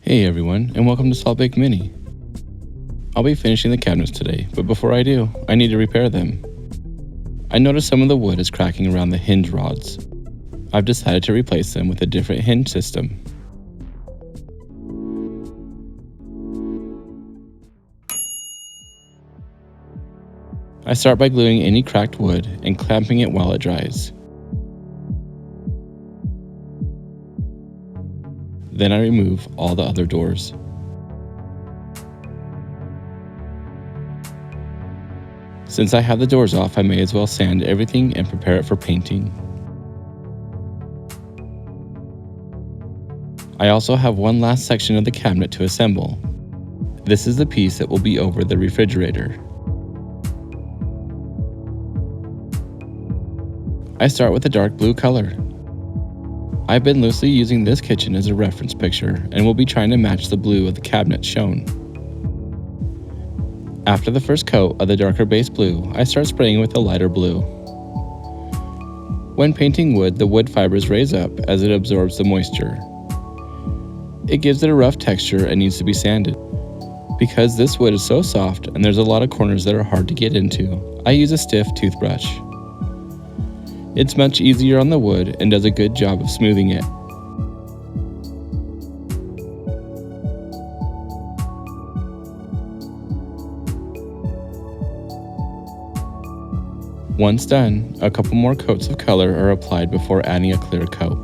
Hey everyone, and welcome to Salt Bake Mini. I'll be finishing the cabinets today, but before I do, I need to repair them. I noticed some of the wood is cracking around the hinge rods. I've decided to replace them with a different hinge system. I start by gluing any cracked wood and clamping it while it dries. Then I remove all the other doors. Since I have the doors off, I may as well sand everything and prepare it for painting. I also have one last section of the cabinet to assemble. This is the piece that will be over the refrigerator. I start with a dark blue color. I've been loosely using this kitchen as a reference picture and will be trying to match the blue of the cabinet shown. After the first coat of the darker base blue, I start spraying with a lighter blue. When painting wood, the wood fibers raise up as it absorbs the moisture. It gives it a rough texture and needs to be sanded. Because this wood is so soft and there's a lot of corners that are hard to get into, I use a stiff toothbrush. It's much easier on the wood and does a good job of smoothing it. Once done, a couple more coats of color are applied before adding a clear coat.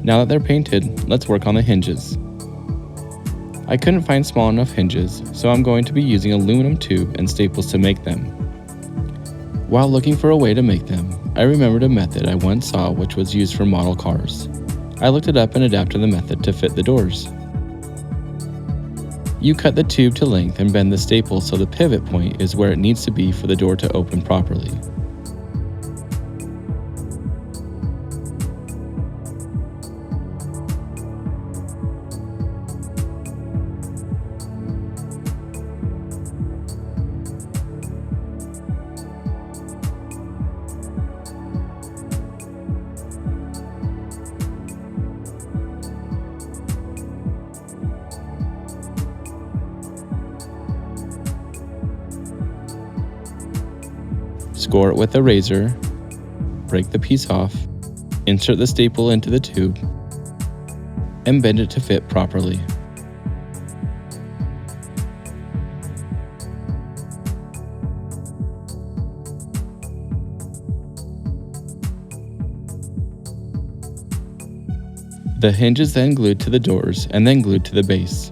Now that they're painted, let's work on the hinges. I couldn't find small enough hinges, so I'm going to be using aluminum tube and staples to make them. While looking for a way to make them, I remembered a method I once saw which was used for model cars. I looked it up and adapted the method to fit the doors. You cut the tube to length and bend the staple so the pivot point is where it needs to be for the door to open properly. Score it with a razor, break the piece off, insert the staple into the tube, and bend it to fit properly. The hinge is then glued to the doors and then glued to the base.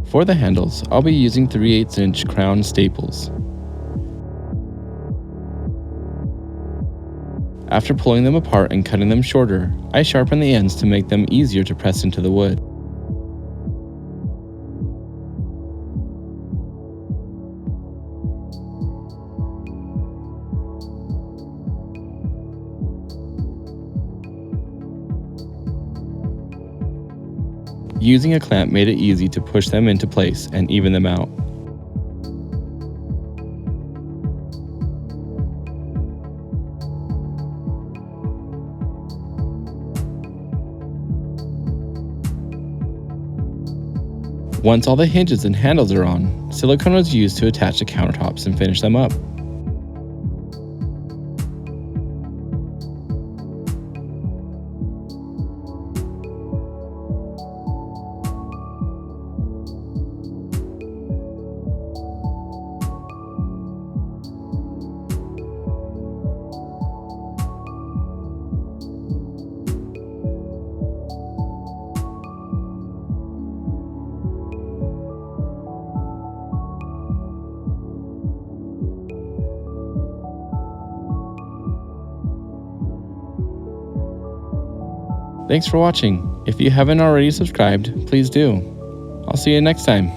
For the handles, I'll be using 3/8" crown staples. After pulling them apart and cutting them shorter, I sharpen the ends to make them easier to press into the wood. Using a clamp made it easy to push them into place and even them out. Once all the hinges and handles are on, silicone was used to attach the countertops and finish them up. Thanks for watching. If you haven't already subscribed, please do. I'll see you next time.